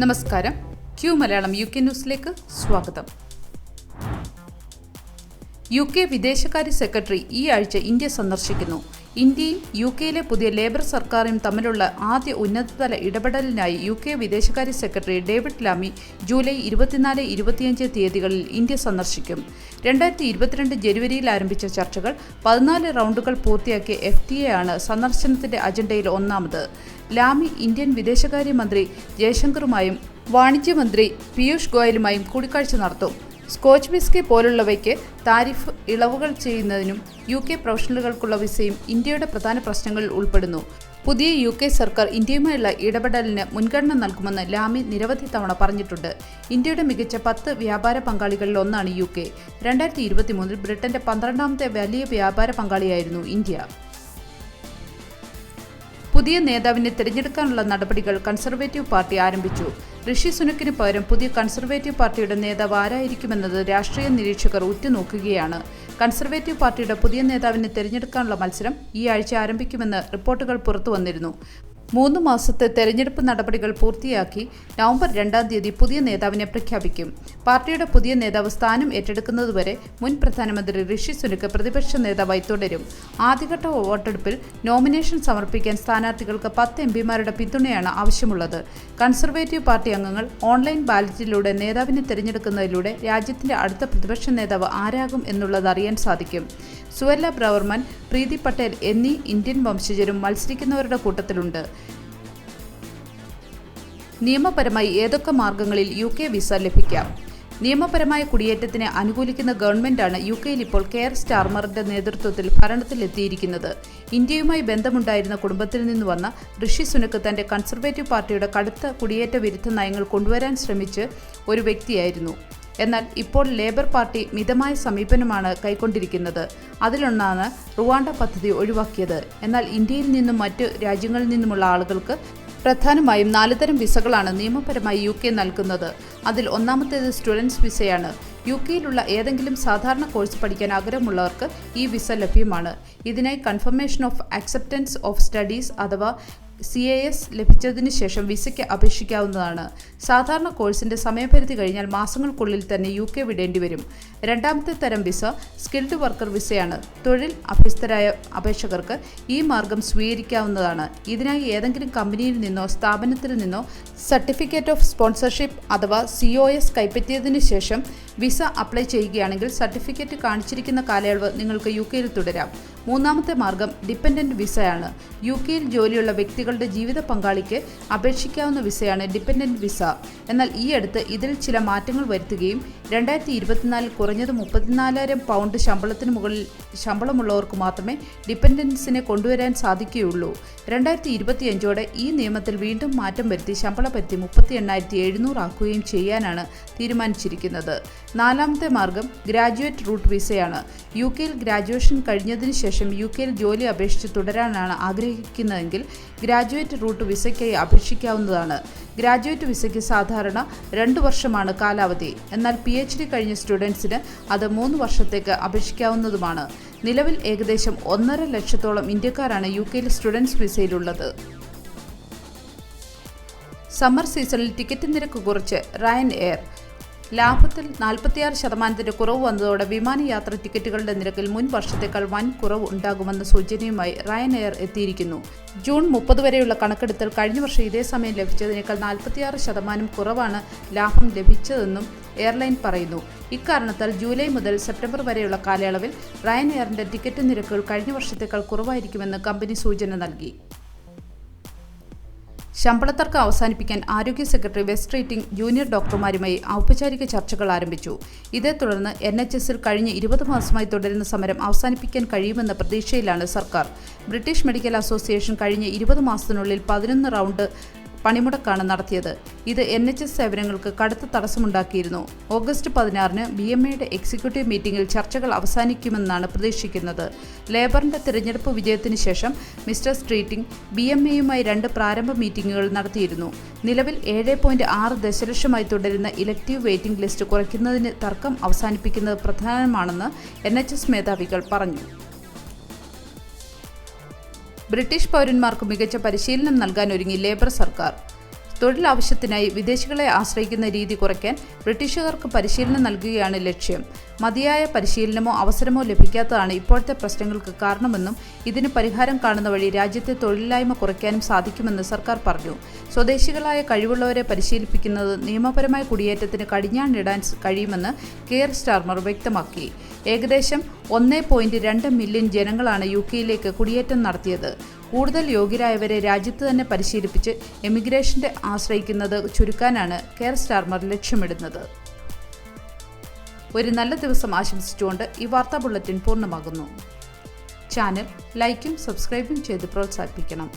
നമസ്കാരം. Q Malayalam UK ന്യൂസിലേക്ക് സ്വാഗതം. UK വിദേശകാര്യ സെക്രട്ടറി ഈ ആഴ്ച ഇന്ത്യ സന്ദർശിക്കുന്നു. ഇന്ത്യയും UK പുതിയ ലേബർ സർക്കാരും തമ്മിലുള്ള ആദ്യ ഉന്നതതല ഇടപെടലിനായി UK വിദേശകാര്യ സെക്രട്ടറി ഡേവിഡ് ലാമി ജൂലൈ 24-25 തീയതികളിൽ ഇന്ത്യ സന്ദർശിക്കും. 2022 ജനുവരിയിൽ ആരംഭിച്ച ചർച്ചകൾ 14 റൗണ്ടുകൾ പൂർത്തിയാക്കിയ FTA ആണ് സന്ദർശനത്തിന്റെ അജണ്ടയിൽ ഒന്നാമത്. ലാമി ഇന്ത്യൻ വിദേശകാര്യമന്ത്രി ജയശങ്കറുമായും വാണിജ്യമന്ത്രി പീയൂഷ് ഗോയലുമായും കൂടിക്കാഴ്ച നടത്തും. സ്കോച്ച് വിസ്കി പോലുള്ളവയ്ക്ക് താരിഫ് ഇളവുകൾ ചെയ്യുന്നതിനും UK പ്രൊഫഷണലുകൾക്കുള്ള വിസയും ഇന്ത്യയുടെ പ്രധാന പ്രശ്നങ്ങളിൽ ഉൾപ്പെടുന്നു. പുതിയ UK സർക്കാർ ഇന്ത്യയുമായുള്ള ഇടപെടലിന് മുൻഗണന നൽകുമെന്ന് ലാമി നിരവധി തവണ പറഞ്ഞിട്ടുണ്ട്. ഇന്ത്യയുടെ മികച്ച 10 വ്യാപാര പങ്കാളികളിൽ ഒന്നാണ് UK. 2023 ബ്രിട്ടന്റെ 12ാമത്തെ വലിയ വ്യാപാര പങ്കാളിയായിരുന്നു ഇന്ത്യ. പുതിയ നേതാവിനെ തിരഞ്ഞെടുക്കാനുള്ള നടപടികൾ കൺസർവേറ്റീവ് പാർട്ടി ആരംഭിച്ചു. ഋഷി സുനക്കിന് പകരം പുതിയ കൺസർവേറ്റീവ് പാർട്ടിയുടെ നേതാവ് ആരായിരിക്കുമെന്നത് രാഷ്ട്രീയ നിരീക്ഷകർ ഉറ്റുനോക്കുകയാണ്. കൺസർവേറ്റീവ് പാർട്ടിയുടെ പുതിയ നേതാവിനെ തിരഞ്ഞെടുക്കാനുള്ള മത്സരം ഈ ആഴ്ച ആരംഭിക്കുമെന്ന് റിപ്പോർട്ടുകൾ പുറത്തുവന്നിരുന്നു. 3 മാസത്തെ തെരഞ്ഞെടുപ്പ് നടപടികൾ പൂർത്തിയാക്കി നവംബർ 2 തീയതി പുതിയ നേതാവിനെ പ്രഖ്യാപിക്കും. പാർട്ടിയുടെ പുതിയ നേതാവ് സ്ഥാനം ഏറ്റെടുക്കുന്നതുവരെ മുൻ പ്രധാനമന്ത്രി ഋഷി സുനക് പ്രതിപക്ഷ നേതാവായി തുടരും. ആദ്യഘട്ട വോട്ടെടുപ്പിൽ നോമിനേഷൻ സമർപ്പിക്കാൻ സ്ഥാനാർത്ഥികൾക്ക് 10 MPമാരുടെ പിന്തുണയാണ് ആവശ്യമുള്ളത്. കൺസർവേറ്റീവ് പാർട്ടി അംഗങ്ങൾ ഓൺലൈൻ ബാലറ്റിലൂടെ നേതാവിനെ തിരഞ്ഞെടുക്കുന്നതിലൂടെ രാജ്യത്തിന്റെ അടുത്ത പ്രതിപക്ഷ നേതാവ് ആരാകും എന്നുള്ളത് അറിയാൻ സാധിക്കും. സുവർല ബ്രവർമൻ, പ്രീതി പട്ടേൽ എന്നീ ഇന്ത്യൻ വംശജരും മത്സരിക്കുന്നവരുടെ കൂട്ടത്തിലുണ്ട്. നിയമപരമായി ഏതൊക്കെ മാർഗങ്ങളിൽ UK വിസ ലഭിക്കാം? നിയമപരമായ കുടിയേറ്റത്തിനെ അനുകൂലിക്കുന്ന ഗവൺമെന്റാണ് UKയിൽ ഇപ്പോൾ കെയർ സ്റ്റാർമറിന്റെ നേതൃത്വത്തിൽ ഭരണത്തിലെത്തിയിരിക്കുന്നത്. ഇന്ത്യയുമായി ബന്ധമുണ്ടായിരുന്ന കുടുംബത്തിൽ നിന്ന് വന്ന ഋഷി സുനക് തന്റെ കൺസർവേറ്റീവ് പാർട്ടിയുടെ കടുത്ത കുടിയേറ്റ വിരുദ്ധ നയങ്ങൾ കൊണ്ടുവരാൻ ശ്രമിച്ച് ഒരു വ്യക്തിയായിരുന്നു. എന്നാൽ ഇപ്പോൾ ലേബർ പാർട്ടി മിതമായ സമീപനമാണ് കൈക്കൊണ്ടിരിക്കുന്നത്. അതിലൊന്നാണ് റുവാണ്ട പദ്ധതി ഒഴിവാക്കിയത്. എന്നാൽ ഇന്ത്യയിൽ നിന്നും മറ്റു രാജ്യങ്ങളിൽ നിന്നുമുള്ള ആളുകൾക്ക് പ്രധാനമായും 4 തരം വിസകളാണ് നിയമപരമായി UK നൽകുന്നത്. അതിൽ ഒന്നാമത്തേത് സ്റ്റുഡൻസ് വിസയാണ്. UKയിലുള്ള ഏതെങ്കിലും സാധാരണ കോഴ്സ് പഠിക്കാൻ ആഗ്രഹമുള്ളവർക്ക് ഈ വിസ ലഭ്യമാണ്. ഇതിനായി confirmation of acceptance of studies അഥവാ CAS ലഭിച്ചതിനു ശേഷം വിസയ്ക്ക് അപേക്ഷിക്കാവുന്നതാണ്. സാധാരണ കോഴ്സിന്റെ സമയപരിധി കഴിഞ്ഞാൽ മാസങ്ങൾക്കുള്ളിൽ തന്നെ UK വിടേണ്ടി വരും. രണ്ടാമത്തെ തരം വിസ സ്കിൽഡ് വർക്കർ വിസയാണ്. തൊഴിൽ അഭ്യസ്തരായ അപേക്ഷകർക്ക് ഈ മാർഗം സ്വീകരിക്കാവുന്നതാണ്. ഇതിനായി ഏതെങ്കിലും കമ്പനിയിൽ നിന്നോ സ്ഥാപനത്തിൽ നിന്നോ സർട്ടിഫിക്കറ്റ് ഓഫ് സ്പോൺസർഷിപ്പ് അഥവാ COS കൈപ്പറ്റിയതിനു ശേഷം വിസ അപ്ലൈ ചെയ്യുകയാണെങ്കിൽ സർട്ടിഫിക്കറ്റ് കാണിച്ചിരിക്കുന്ന കാലയളവ് നിങ്ങൾക്ക് UKയിൽ തുടരാം. മൂന്നാമത്തെ മാർഗം ഡിപ്പെൻഡന്റ് വിസയാണ്. UKയിൽ ജോലിയുള്ള വ്യക്തികളുടെ ജീവിത പങ്കാളിക്ക് അപേക്ഷിക്കാവുന്ന വിസയാണ് ഡിപ്പെൻഡന്റ് വിസ. എന്നാൽ ഈ അടുത്ത് ഇതിൽ ചില മാറ്റങ്ങൾ വരുത്തുകയും 2024 കുറഞ്ഞത് 34,000 പൗണ്ട് ശമ്പളത്തിന് മുകളിൽ ശമ്പളമുള്ളവർക്ക് മാത്രമേ ഡിപ്പെൻഡൻസിനെ കൊണ്ടുവരാൻ സാധിക്കുകയുള്ളൂ. 2025ഓടെ ഈ നിയമത്തിൽ വീണ്ടും മാറ്റം വരുത്തി ശമ്പളപരിധി 38,700 ആക്കുകയും ചെയ്യാനാണ് തീരുമാനിച്ചിരിക്കുന്നത്. നാലാമത്തെ മാർഗം ഗ്രാജുവേറ്റ് റൂട്ട് വിസയാണ്. UKയിൽ ഗ്രാജുവേഷൻ കഴിഞ്ഞതിന് ശേഷം UKയിൽ ജോലി അപേക്ഷിച്ച് തുടരാനാണ് ആഗ്രഹിക്കുന്നതെങ്കിൽ ഗ്രാജുവേറ്റ് റൂട്ട് വിസയ്ക്കായി അപേക്ഷിക്കാവുന്നതാണ്. ഗ്രാജുവേറ്റ് വിസയ്ക്ക് സാധാരണ 2 വർഷമാണ് കാലാവധി. എന്നാൽ PhD കഴിഞ്ഞ സ്റ്റുഡൻസിന് അത് 3 വർഷത്തേക്ക് അപേക്ഷിക്കാവുന്നതുമാണ്. നിലവിൽ ഏകദേശം 1.5 ലക്ഷത്തോളം ഇന്ത്യക്കാരാണ് UKയിൽ സ്റ്റുഡൻസ് വിസയിലുള്ളത്. സമ്മർ സീസണിൽ ടിക്കറ്റ് നിരക്ക് കുറച്ച് റയൻ എയർ. ലാഭത്തിൽ 46% കുറവ് വന്നതോടെ വിമാനയാത്ര ടിക്കറ്റുകളുടെ നിരക്കിൽ മുൻ വർഷത്തേക്കാൾ വൻ കുറവ് ഉണ്ടാകുമെന്ന സൂചനയുമായി റയൻ എയർ എത്തിയിരിക്കുന്നു. ജൂൺ 30 വരെയുള്ള കണക്കെടുത്താൽ കഴിഞ്ഞ വർഷം ഇതേ സമയം ലഭിച്ചതിനേക്കാൾ 46% കുറവാണ് ലാഭം ലഭിച്ചതെന്നും എയർലൈൻ പറയുന്നു. ഇക്കാരണത്താൽ ജൂലൈ മുതൽ സെപ്റ്റംബർ വരെയുള്ള കാലയളവിൽ റയൻ എയറിന്റെ ടിക്കറ്റ് നിരക്കുകൾ കഴിഞ്ഞ വർഷത്തേക്കാൾ കുറവായിരിക്കുമെന്ന് കമ്പനി സൂചന നൽകി. ശമ്പളത്തർക്കം അവസാനിപ്പിക്കാൻ ആരോഗ്യ സെക്രട്ടറി വെസ്റ്റ് റീറ്റിംഗ് ജൂനിയർ ഡോക്ടർമാരുമായി ഔപചാരിക ചർച്ചകൾ ആരംഭിച്ചു. ഇതേ തുടർന്ന് NHSൽ കഴിഞ്ഞ 20 മാസമായി തുടരുന്ന സമരം അവസാനിപ്പിക്കാൻ കഴിയുമെന്ന പ്രതീക്ഷയിലാണ് സർക്കാർ. ബ്രിട്ടീഷ് മെഡിക്കൽ അസോസിയേഷൻ കഴിഞ്ഞ 20 മാസത്തിനുള്ളിൽ 11 റൗണ്ട് പണിമുടക്കാണ് നടത്തിയത്. ഇത് NHS സേവനങ്ങൾക്ക് കടുത്ത തടസ്സമുണ്ടാക്കിയിരുന്നു. ഓഗസ്റ്റ് 16-ന് BMAയുടെ എക്സിക്യൂട്ടീവ് മീറ്റിംഗിൽ ചർച്ചകൾ അവസാനിക്കുമെന്നാണ് പ്രതീക്ഷിക്കുന്നത്. ലേബറിന്റെ തിരഞ്ഞെടുപ്പ് വിജയത്തിന് ശേഷം മിസ്റ്റർ സ്ട്രീറ്റിംഗ് BMAയുമായി 2 പ്രാരംഭ മീറ്റിംഗുകൾ നടത്തിയിരുന്നു. നിലവിൽ 7.6 ദശലക്ഷമായി തുടരുന്ന ഇലക്റ്റീവ് വെയിറ്റിംഗ് ലിസ്റ്റ് കുറയ്ക്കുന്നതിന് തർക്കം അവസാനിപ്പിക്കുന്നത് പ്രധാനമാണെന്ന് NHS മേധാവികൾ പറഞ്ഞു. ബ്രിട്ടീഷ് പൗരന്മാർക്ക് മികച്ച പരിശീലനം നൽകാനൊരുങ്ങി ലേബർ സർക്കാർ. തൊഴിലാവശ്യത്തിനായി വിദേശികളെ ആശ്രയിക്കുന്ന രീതി കുറയ്ക്കാൻ ബ്രിട്ടീഷുകാർക്ക് പരിശീലനം നൽകുകയാണ് ലക്ഷ്യം. മതിയായ പരിശീലനമോ അവസരമോ ലഭിക്കാത്തതാണ് ഇപ്പോഴത്തെ പ്രശ്നങ്ങൾക്ക് കാരണമെന്നും ഇതിന് പരിഹാരം കാണുന്ന വഴി രാജ്യത്തെ തൊഴിലില്ലായ്മ കുറയ്ക്കാനും സാധിക്കുമെന്ന് സർക്കാർ പറഞ്ഞു. സ്വദേശികളായ കഴിവുള്ളവരെ പരിശീലിപ്പിക്കുന്നത് നിയമപരമായ കുടിയേറ്റത്തിന് കടിഞ്ഞാണിടാൻ കഴിയുമെന്ന് കെയർ സ്റ്റാർമർ വ്യക്തമാക്കി. ഏകദേശം 1.2 മില്യൺ ജനങ്ങളാണ് യുകെയിലേക്ക് കുടിയേറ്റം നടത്തിയത്. കൂടുതൽ യോഗ്യരായവരെ രാജ്യത്ത് തന്നെ പരിശീലിപ്പിച്ച് എമിഗ്രേഷന്റെ ആശ്രയിക്കുന്നത് ചുരുക്കാനാണ് കെയർ സ്റ്റാർമർ ലക്ഷ്യമിടുന്നത്. ഒരു നല്ല ദിവസം ആശംസിച്ചുകൊണ്ട് ഈ വാർത്താ ബുള്ളറ്റിൻ പൂർണ്ണമാകുന്നു. ചാനൽ ലൈക്കും സബ്സ്ക്രൈബും ചെയ്ത് പ്രോത്സാഹിപ്പിക്കണം.